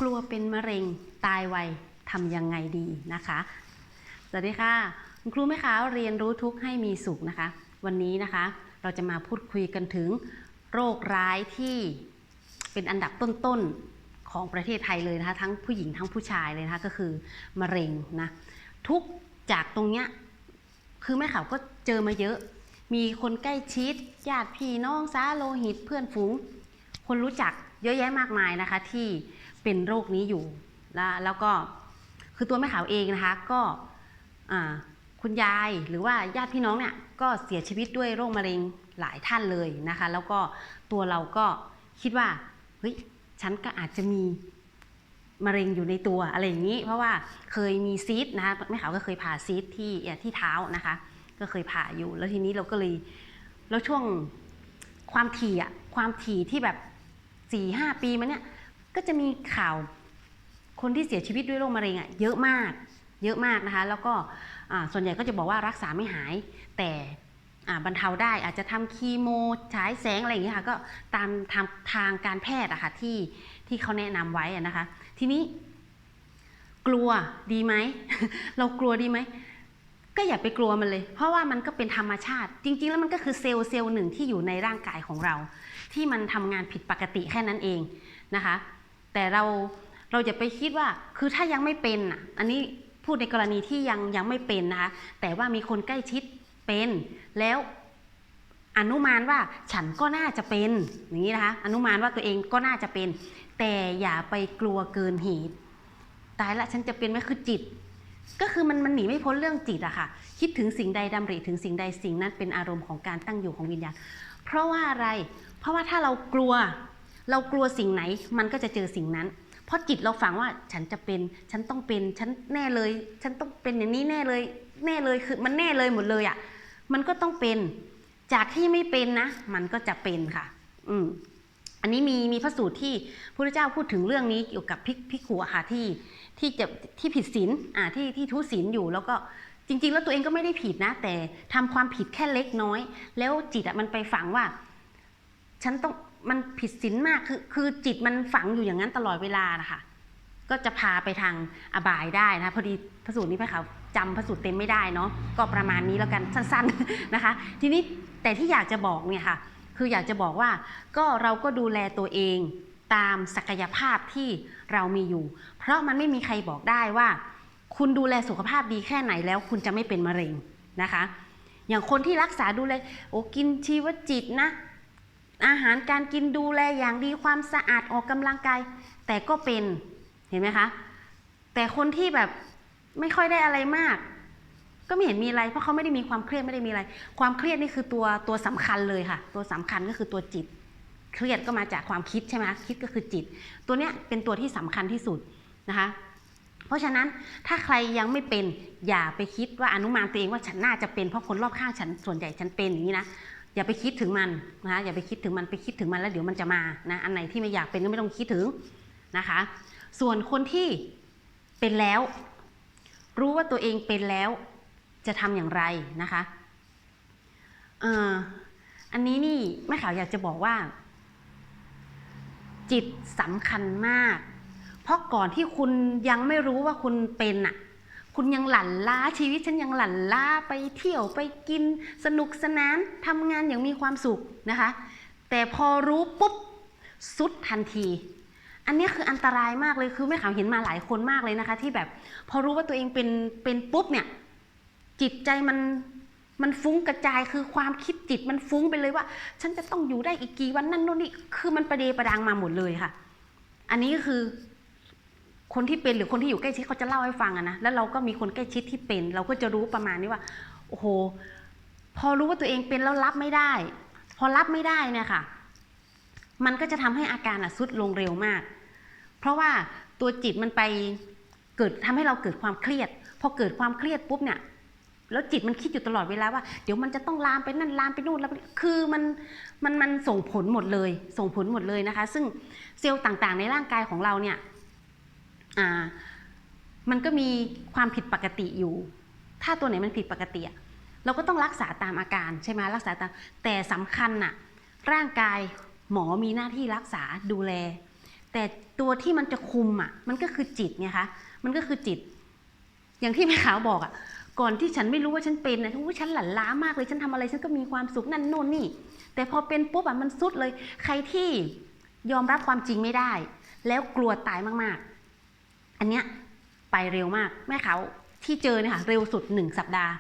กลัวเป็นมะเร็งตายไวทำยังไงดีนะคะสวัสดีค่ะคุณครูแม่ค้าเรียนรู้ทุกข์ให้มีสุขนะคะวันนี้นะคะเราจะมาพูดคุยกันถึงโรคร้ายที่เป็นอันดับต้นๆของประเทศไทยเลยนะคะทั้งผู้หญิงทั้งผู้ชายเลยนะคะก็คือมะเร็งนะทุกจากตรงเนี้ยคือแม่ข่าวก็เจอมาเยอะมีคนใกล้ชิดญาติพี่น้องสาโลหิตเพื่อนฝูงคนรู้จักเยอะแยะมากมายนะคะที่เป็นโรคนี้อยู่แล้วก็คือตัวแม่ขาวเองนะคะก็คุณยายหรือว่าญาติพี่น้องเนี่ยก็เสียชีวิตด้วยโรคมะเร็งหลายท่านเลยนะคะแล้วก็ตัวเราก็คิดว่าเฮ้ยฉันก็อาจจะมีมะเร็งอยู่ในตัวอะไรอย่างนี้เพราะว่าเคยมีซีสต์นะคะแม่ขาวก็เคยผ่าซีสต์ที่เท้านะคะก็เคยผ่าอยู่แล้วทีนี้เราก็เลยแล้วช่วงความถี่ที่แบบ 4-5 ปีมาเนี่ยก็จะมีข่าวคนที่เสียชีวิตด้วยโรคมะเร็งเยอะมากนะคะแล้วก็ส่วนใหญ่ก็จะบอกว่ารักษาไม่หายแต่บรรเทาได้อาจจะทำคีโมฉายแสงอะไรอย่างเงี้ยค่ะก็ตามทางการแพทย์อะค่ะที่เขาแนะนำไว้นะคะทีนี้กลัวดีไหม เรากลัวดีไหมก็อย่าไปกลัวมันเลยเพราะว่ามันก็เป็นธรรมชาติจริงๆแล้วมันก็คือเซลล์หนึ่งที่อยู่ในร่างกายของเราที่มันทำงานผิดปกติแค่นั้นเองนะคะแต่เราอย่าไปคิดว่าคือถ้ายังไม่เป็นอันนี้พูดในกรณีที่ยังไม่เป็นนะคะแต่ว่ามีคนใกล้ชิดเป็นแล้วอนุมานว่าฉันก็น่าจะเป็นอย่างนี้นะคะอนุมานว่าตัวเองก็น่าจะเป็นแต่อย่าไปกลัวเกินเหตุตายละฉันจะเป็นไหมคือจิตก็คือมันหนีไม่พ้นเรื่องจิตอะค่ะคิดถึงสิ่งใดดำริถึงสิ่งใดสิ่งนั้นเป็นอารมณ์ของการตั้งอยู่ของวิญญาณเพราะว่าอะไรเพราะว่าถ้าเรากลัวสิ่งไหนมันก็จะเจอสิ่งนั้นเพราะจิตเราฝังว่าฉันจะเป็นฉันต้องเป็นฉันแน่เลยฉันต้องเป็นอย่างนี้แน่เลยคือมันแน่เลยหมดเลยมันก็ต้องเป็นจากที่ไม่เป็นนะมันก็จะเป็นค่ะอันนี้มีพระสูตรที่พระพุทธเจ้าพูดถึงเรื่องนี้เกี่ยวกับภิกขุค่ะที่ผิดศีลที่ทุศีลอยู่แล้วก็จริงๆแล้วตัวเองก็ไม่ได้ผิดนะแต่ทำความผิดแค่เล็กน้อยแล้วจิตมันไปฝังว่าฉันต้องมันผิดศีลมากคือจิตมันฝังอยู่อย่างนั้นตลอดเวลานะคะก็จะพาไปทางอบายได้นะพอดีพระสูตรนี้พระขาวจำพระสูตรเต็มไม่ได้เนาะก็ประมาณนี้แล้วกันสั้นๆนะคะทีนี้แต่ที่อยากจะบอกเนี่ยค่ะคืออยากจะบอกว่าก็เราก็ดูแลตัวเองตามศักยภาพที่เรามีอยู่เพราะมันไม่มีใครบอกได้ว่าคุณดูแลสุขภาพดีแค่ไหนแล้วคุณจะไม่เป็นมะเร็งนะคะอย่างคนที่รักษาดูแลกินชีวจิตนะอาหารการกินดูแลอย่างดีความสะอาดออกกำลังกายแต่ก็เป็นเห็นไหมคะแต่คนที่แบบไม่ค่อยได้อะไรมากก็ไม่เห็นมีอะไรเพราะเขาไม่ได้มีความเครียดไม่ได้มีอะไรความเครียดนี่คือตัวสำคัญเลยค่ะตัวสำคัญก็คือตัวจิตเครียดก็มาจากความคิดใช่ไหมคิดก็คือจิตตัวเนี้ยเป็นตัวที่สำคัญที่สุดนะคะเพราะฉะนั้นถ้าใครยังไม่เป็นอย่าไปคิดว่าอนุมานตัวเองว่าฉันน่าจะเป็นเพราะคนรอบข้างฉันส่วนใหญ่ฉันเป็นอย่างนี้นะอย่าไปคิดถึงมันนะคะอย่าไปคิดถึงมันไปคิดถึงมันแล้วเดี๋ยวมันจะมานะอันไหนที่ไม่อยากเป็นก็ไม่ต้องคิดถึงนะคะส่วนคนที่เป็นแล้วรู้ว่าตัวเองเป็นแล้วจะทำอย่างไรนะคะอันนี้นี่แม่ขาวอยากจะบอกว่าจิตสำคัญมากเพราะก่อนที่คุณยังไม่รู้ว่าคุณเป็นคุณยังหลั่นล้าชีวิตฉันยังหลั่นล้าไปเที่ยวไปกินสนุกสนานทำงานอย่างมีความสุขนะคะแต่พอรู้ปุ๊บสุดทันทีอันนี้คืออันตรายมากเลยคือแม่ขาวเห็นมาหลายคนมากเลยนะคะที่แบบพอรู้ว่าตัวเองเป็นปุ๊บเนี่ยจิตใจมันฟุ้งกระจายคือความคิดจิตมันฟุ้งไปเลยว่าฉันจะต้องอยู่ได้อีกกี่วันนั่นโน่นนี่คือมันประเดประดังมาหมดเลยค่ะอันนี้ก็คือคนที่เป็นหรือคนที่อยู่ใกล้ชิดเขาจะเล่าให้ฟังนะแล้วเราก็มีคนใกล้ชิดที่เป็นเราก็จะรู้ประมาณนี้ว่าโอ้โหพอรู้ว่าตัวเองเป็นแล้วรับไม่ได้พอรับไม่ได้เนี่ยค่ะมันก็จะทำให้อาการทรุดลงเร็วมากเพราะว่าตัวจิตมันไปทำให้เราเกิดความเครียดพอเกิดความเครียดปุ๊บเนี่ยแล้วจิตมันคิดอยู่ตลอดเวลาว่าเดี๋ยวมันจะต้องลามไปนั่นลามไปนู่นแล้วคือมันส่งผลหมดเลยนะคะซึ่งเซลล์ต่างๆในร่างกายของเราเนี่ยมันก็มีความผิดปกติอยู่ถ้าตัวไหนมันผิดปกติเราก็ต้องรักษาตามอาการใช่ไหมรักษาตามแต่สำคัญร่างกายหมอมีหน้าที่รักษาดูแล แต่ตัวที่มันจะคุมมันก็คือจิตไงคะมันก็คือจิตอย่างที่แม่ขาวบอกก่อนที่ฉันไม่รู้ว่าฉันเป็นฉันหลั่นล้ามากเลยฉันทำอะไรฉันก็มีความสุขนั่นโน่นนี่แต่พอเป็นปุ๊บมันสุดเลยใครที่ยอมรับความจริงไม่ได้แล้วกลัวตายมากๆอันเนี้ยไปเร็วมากแม่ขาวที่เจอเนี่ยค่ะเร็วสุด1 สัปดาห์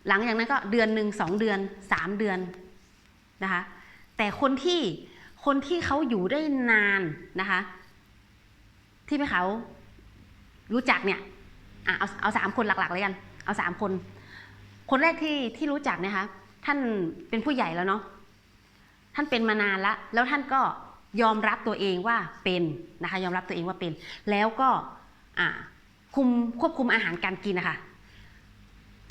หลังจากนั้นก็เดือนหนึ่ง2 เดือน3 เดือนนะคะแต่คนที่เขาอยู่ได้นานนะคะที่แม่ขาวรู้จักเนี่ยเอา3 คนหลักๆเลยกันเอา3 คนคนแรกที่รู้จักนะคะท่านเป็นผู้ใหญ่แล้วเนาะท่านเป็นมานานแล้วท่านก็ยอมรับตัวเองว่าเป็นนะคะยอมรับตัวเองว่าเป็นแล้วก็ควบคุมอาหารการกินนะคะ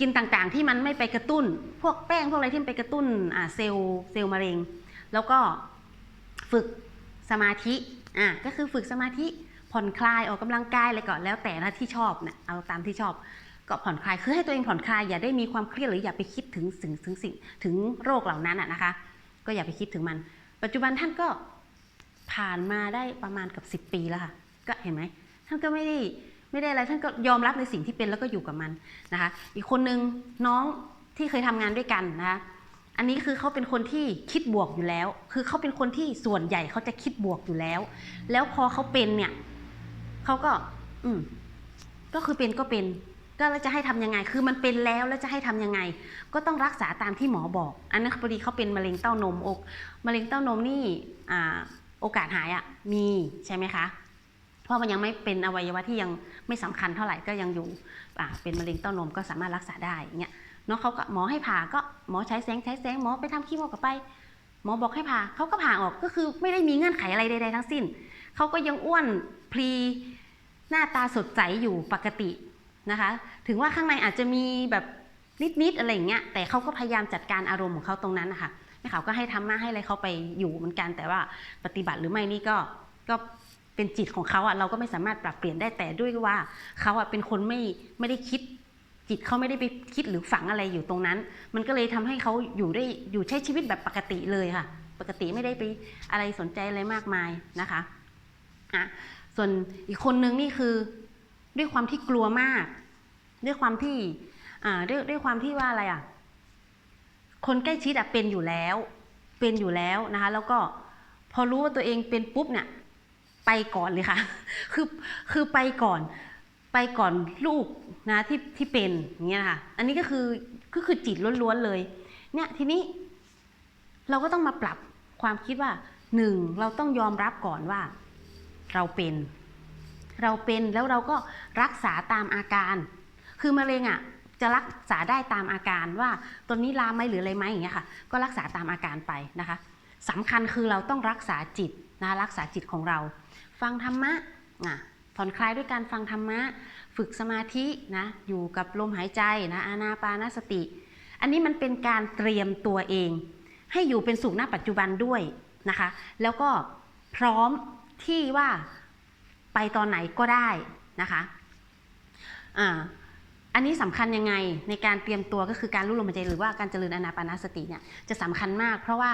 กินต่างๆที่มันไม่ไปกระตุ้นพวกแป้งพวกอะไรที่มันไปกระตุ้นเซลล์มะเร็งแล้วก็ฝึกสมาธิก็คือฝึกสมาธิผ่อนคลายออกกำลังกายอะไรก็แล้วแต่ละที่ชอบนะเอาตามที่ชอบก็ผ่อนคลายคือให้ตัวเองผ่อนคลายอย่าได้มีความเครียดหรืออย่าไปคิดถึงโรคเหล่านั้นนะคะก็อย่าไปคิดถึงมันปัจจุบันท่านก็ผ่านมาได้ประมาณกับ10 ปีแล้วค่ะก็เห็นไหมท่านก็ไม่ได้อะไรท่านก็ยอมรับในสิ่งที่เป็นแล้วก็อยู่กับมันนะคะอีกคนนึงน้องที่เคยทำงานด้วยกันนะคะอันนี้คือเขาเป็นคนที่คิดบวกอยู่แล้วคือเขาเป็นคนที่ส่วนใหญ่เขาจะคิดบวกอยู่แล้วพอเขาเป็นเนี่ยเขาก็คือเป็นก็เป็นก็แล้วจะให้ทำยังไงคือมันเป็นแล้วจะให้ทำยังไงก็ต้องรักษาตามที่หมอบอกอันนั้นพอดีเขาเป็นมะเร็งเต้านมมะเร็งเต้านมนี่โอกาสหายมีใช่ไหมคะเพราะมันยังไม่เป็นอวัยวะที่ยังไม่สำคัญเท่าไหร่ก็ยังอยู่เป็นมะเร็งเต้านมก็สามารถรักษาได้เงี้ยเนาะเขาก็หมอให้ผ่าก็หมอใช้แสงหมอไปทำคีโมกับไปหมอบอกให้ผ่าเขาก็ผ่าออกก็คือไม่ได้มีเงื่อนไขอะไรใดๆทั้งสิ้นเขาก็ยังอ้วนพลีหน้าตาสดใสอยู่ปกตินะคะถึงว่าข้างในอาจจะมีแบบนิดอะไรอย่างเงี้ยแต่เขาก็พยายามจัดการอารมณ์ของเขาตรงนั้นนะคะแม่เขาก็ให้ทำมาให้อะไรเขาไปอยู่เหมือนกันแต่ว่าปฏิบัติหรือไม่นี่ก็เป็นจิตของเขาเราก็ไม่สามารถปรับเปลี่ยนได้แต่ด้วยว่าเขาเป็นคนไม่ได้คิดจิตเขาไม่ได้ไปคิดหรือฝังอะไรอยู่ตรงนั้นมันก็เลยทำให้เขาอยู่ใช้ชีวิตแบบปกติเลยค่ะปกติไม่ได้ไปอะไรสนใจอะไรมากมายนะคะส่วนอีกคนนึงนี่คือด้วยความที่กลัวมากด้วยความที่ว่าอะไรคนใกล้ชิดเป็นอยู่แล้วนะคะแล้วก็พอรู้ว่าตัวเองเป็นปุ๊บเนี่ยไปก่อนเลยค่ะคือไปก่อนลูกนะที่เป็นอย่างเงี้ยค่ะอันนี้ก็คือจิตล้วนๆเลยเนี่ยทีนี้เราก็ต้องมาปรับความคิดว่า1เราต้องยอมรับก่อนว่าเราเป็นแล้วเราก็รักษาตามอาการคือมะเร็งจะรักษาได้ตามอาการว่าตอนนี้ลามไหมหรืออะไรไหมอย่างเงี้ยค่ะก็รักษาตามอาการไปนะคะสำคัญคือเราต้องรักษาจิตนะรักษาจิตของเราฟังธรรมะผ่อนคลายด้วยการฟังธรรมะฝึกสมาธินะอยู่กับลมหายใจนะอานาปานสติอันนี้มันเป็นการเตรียมตัวเองให้อยู่เป็นสุขณปัจจุบันด้วยนะคะแล้วก็พร้อมที่ว่าไปตอนไหนก็ได้นะคะอันนี้สำคัญยังไงในการเตรียมตัวก็คือการรู้ลมหายใจหรือว่าการเจริญอานาปานสติเนี่ยจะสำคัญมากเพราะว่า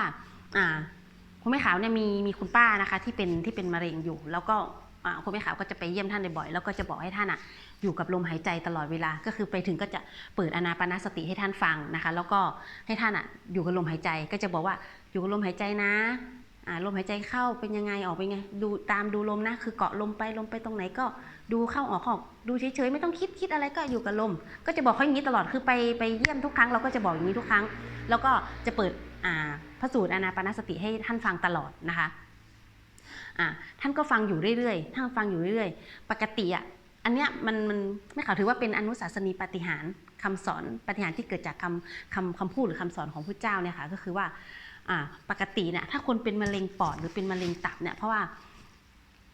คุณแม่ขาวเนี่ยมีคุณป้านะคะที่เป็นมะเร็งอยู่แล้วก็คุณแม่ขาวก็จะไปเยี่ยมท่านบ่อยๆแล้วก็จะบอกให้ท่านอยู่กับลมหายใจตลอดเวลาก็คือไปถึงก็จะเปิดอานาปานสติให้ท่านฟังนะคะแล้วก็ให้ท่านอยู่กับลมหายใจก็จะบอกว่าอยู่กับลมหายใจนะลมหายใจเข้าเป็นยังไงออกเป็นไงดูลมนะคือเกาะลมไปตรงไหนก็ดูเข้าออกดูเฉยๆไม่ต้องคิดอะไรก็อยู่กับลมก็จะบอกเขาอย่างนี้ตลอดคือไปเยี่ยมทุกครั้งเราก็จะบอกอย่างนี้ทุกครั้งแล้วก็จะเปิดพระสูตรอานาปานสติให้ท่านฟังตลอดนะคะท่านก็ฟังอยู่เรื่อยๆท่านฟังอยู่เรื่อยๆปกติอันเนี้ยมันไม่ข่าวถือว่าเป็นอนุสาสนีปาฏิหาริย์คำสอนปาฏิหาริย์ที่เกิดจากคำพูดหรือคำสอนของพระเจ้าเนี่ยค่ะก็คือว่าปกติเนี่ยถ้าคนเป็นมะเร็งปอดหรือเป็นมะเร็งตับเนี่ยเพราะว่า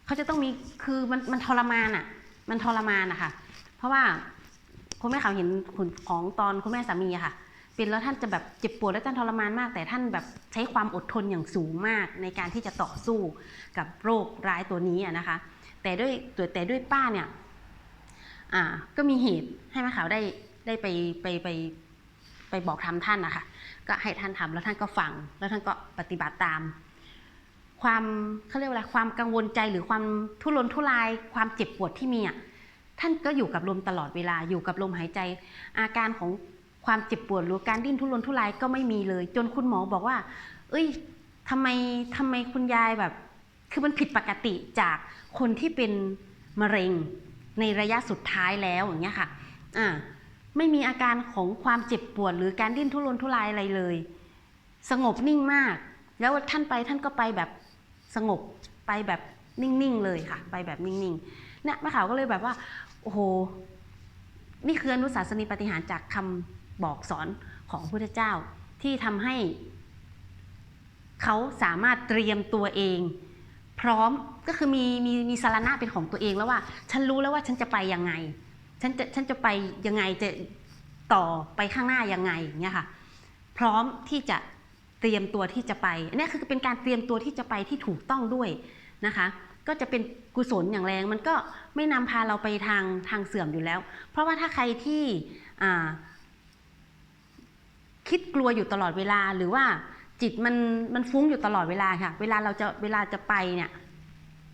เขาจะต้องมีคือมันทรมานมันทรมานนะคะเพราะว่าคุณแม่เขาเห็นของตอนคุณแม่สามีค่ะเป็นแล้วท่านจะแบบเจ็บปวดและท่านทรมานมากแต่ท่านแบบใช้ความอดทนอย่างสูงมากในการที่จะต่อสู้กับโรคร้ายตัวนี้นะคะแต่ด้วยป้าเนี่ยก็มีเหตุให้แม่ขาวได้ไปบอกทำท่านนะคะก็ให้ท่านทำแล้วท่านก็ฟังแล้วท่านก็ปฏิบัติตาม ความเขาเรียกว่าอะไรความกังวลใจหรือความทุรนทุรายความเจ็บปวดที่มีท่านก็อยู่กับลมตลอดเวลาอยู่กับลมหายใจอาการของความเจ็บปวดหรือการดิ้นทุรนทุรายก็ไม่มีเลยจนคุณหมอบอกว่าเอ้ยทำไมคุณยายแบบคือมันผิดปกติจากคนที่เป็นมะเร็งในระยะสุดท้ายแล้วอย่างเงี้ยค่ะไม่มีอาการของความเจ็บปวดหรือการดิ้นทุรนทุรายอะไรเลยสงบนิ่งมากแล้วท่านก็ไปแบบสงบไปแบบนิ่งๆเลยค่ะไปแบบนิ่งๆเนี่ยแม่ขาวก็เลยแบบว่าโอ้โหนี่คืออนุสาสนีปาฏิหาริย์จากคำบอกสอนของพระพุทธเจ้าที่ทำให้เขาสามารถเตรียมตัวเองพร้อมก็คือมีสรณะเป็นของตัวเองแล้วว่าฉันรู้แล้วว่าฉันจะไปยังไงฉันจะไปยังไงจะต่อไปข้างหน้ายังไงอย่างเงี้ยค่ะพร้อมที่จะเตรียมตัวที่จะไปอันนี้คือเป็นการเตรียมตัวที่จะไปที่ถูกต้องด้วยนะคะก็จะเป็นกุศลอย่างแรงมันก็ไม่นำพาเราไปทางเสื่อมอยู่แล้วเพราะว่าถ้าใครที่คิดกลัวอยู่ตลอดเวลาหรือว่าจิตมันฟุ้งอยู่ตลอดเวลาค่ะเวลาจะไปเนี่ย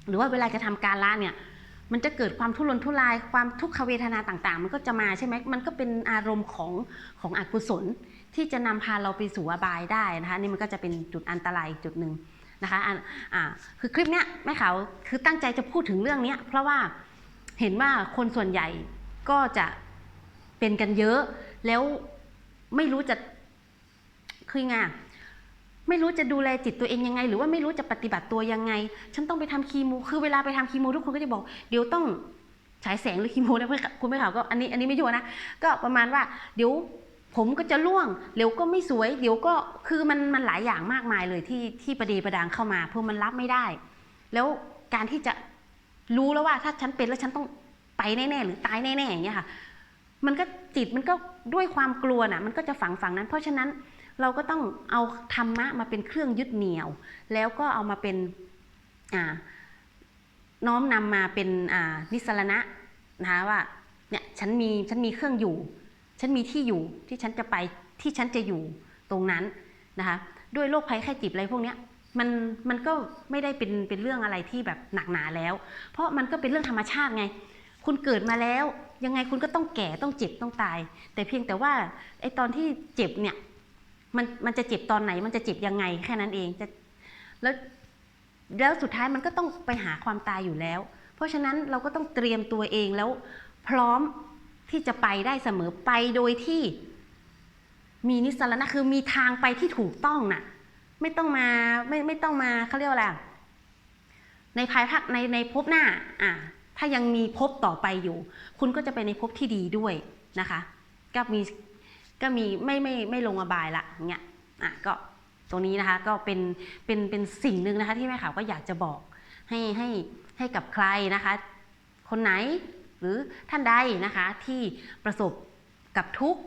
หรือว่าเวลาจะทำการละเนี่ยมันจะเกิดความทุรนทุรายความทุกขเวทนาต่างๆมันก็จะมาใช่ไหมมันก็เป็นอารมณ์ของอกุศลที่จะนำพาเราไปสู่อบายได้นะคะนี่มันก็จะเป็นจุดอันตรายจุดหนึ่งนะคะคือคลิปเนี้ยแม่ขาวคือตั้งใจจะพูดถึงเรื่องนี้เพราะว่าเห็นว่าคนส่วนใหญ่ก็จะเป็นกันเยอะแล้วไม่รู้จะคือไงไม่รู้จะดูแลจิตตัวเองยังไงหรือว่าไม่รู้จะปฏิบัติตัวยังไงฉันต้องไปทำคีโมคือเวลาไปทำคีโมทุกคนก็จะบอกเดี๋ยวต้องฉายแสงหรือคีโมนะคุณแม่ขาวก็อันนี้ไม่ชัวร์นะก็ประมาณว่าเดี๋ยวผมก็จะร่วงเดี๋ยวก็ไม่สวยเดี๋ยวก็คือมันหลายอย่างมากมายเลยที่ประเดประดังเข้ามาเพราะมันรับไม่ได้แล้วการที่จะรู้แล้วว่าถ้าฉันเป็นแล้วฉันต้องไปแน่ๆหรือตายแน่ๆอย่างเงี้ยค่ะมันก็จิตมันก็ด้วยความกลัวน่ะมันก็จะฝังนั้นเพราะฉะนั้นเราก็ต้องเอาธรรมะมาเป็นเครื่องยึดเหนี่ยวแล้วก็เอามาเป็นน้อมนำมาเป็นนิสรณะนะคะว่าเนี่ยฉันมีเครื่องอยู่ฉันมีที่อยู่ที่ฉันจะไปที่ฉันจะอยู่ตรงนั้นนะคะด้วยโรคภัยไข้เจ็บอะไรพวกนี้มันก็ไม่ได้เป็นเรื่องอะไรที่แบบหนักหนาแล้วเพราะมันก็เป็นเรื่องธรรมชาติไงคุณเกิดมาแล้วยังไงคุณก็ต้องแก่ต้องเจ็บต้องตายแต่เพียงแต่ว่าไอ้ตอนที่เจ็บเนี่ยมันจะเจ็บตอนไหนมันจะเจ็บยังไงแค่นั้นเองแล้วสุดท้ายมันก็ต้องไปหาความตายอยู่แล้วเพราะฉะนั้นเราก็ต้องเตรียมตัวเองแล้วพร้อมที่จะไปได้เสมอไปโดยที่มีนิสรณะคือมีทางไปที่ถูกต้องน่ะไม่ต้องมาเขาเรียกว่าอะไรในภายภาคในภพหน้าถ้ายังมีภพต่อไปอยู่คุณก็จะไปในภพที่ดีด้วยนะคะก็มีไม่ลงอบายละอย่างเงี้ยก็ตรงนี้นะคะก็เป็นสิ่งหนึ่งนะคะที่แม่ขาวก็อยากจะบอกให้กับใครนะคะคนไหนหรือท่านใดนะคะที่ประสบกับทุกข์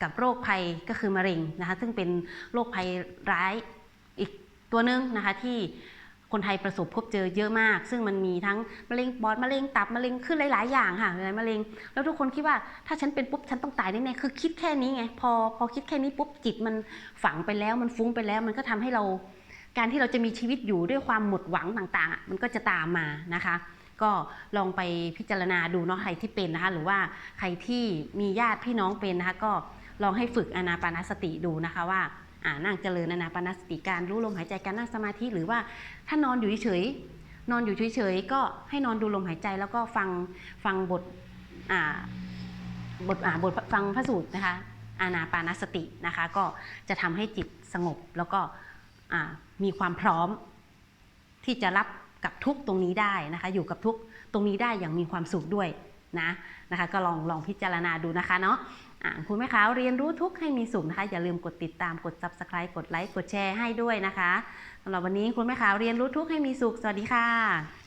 กับโรคภัยก็คือมะเร็งนะคะซึ่งเป็นโรคภัยร้ายอีกตัวนึงนะคะที่คนไทยประสบพบเจอเยอะมากซึ่งมันมีทั้งมะเร็งปอดมะเร็งตับมะเร็งขึ้นหลายๆอย่างค่ะมะเร็งแล้วทุกคนคิดว่าถ้าฉันเป็นปุ๊บฉันต้องตายแน่ๆคือคิดแค่นี้ไงพอคิดแค่นี้ปุ๊บจิตมันฝังไปแล้วมันฟุ้งไปแล้วมันก็ทำให้เราการที่เราจะมีชีวิตอยู่ด้วยความหมดหวังต่างๆมันก็จะตามมานะคะก็ลองไปพิจารณาดูเนาะใครที่เป็นนะคะหรือว่าใครที่มีญาติพี่น้องเป็นนะคะก็ลองให้ฝึกอานาปานสติดูนะคะว่านั่งเจริญอานาปานสติการรู้ลมหายใจการนั่งสมาธิหรือว่าถ้านอนอยู่เฉยๆก็ให้นอนดูลมหายใจแล้วก็ฟังบทฟังพระสูตรนะคะอานาปานสตินะคะก็จะทำให้จิตสงบแล้วก็มีความพร้อมที่จะรับกับทุกตรงนี้ได้นะคะอยู่กับทุกตรงนี้ได้อย่างมีความสุขด้วยนะคะก็ลองพิจารณาดูนะคะเนาะคุณแม่ขาวเรียนรู้ทุกให้มีสุขนะคะอย่าลืมกดติดตามกด Subscribe กดไลค์กดแชร์ให้ด้วยนะคะสำหรับวันนี้คุณแม่ขาวเรียนรู้ทุกให้มีสุขสวัสดีค่ะ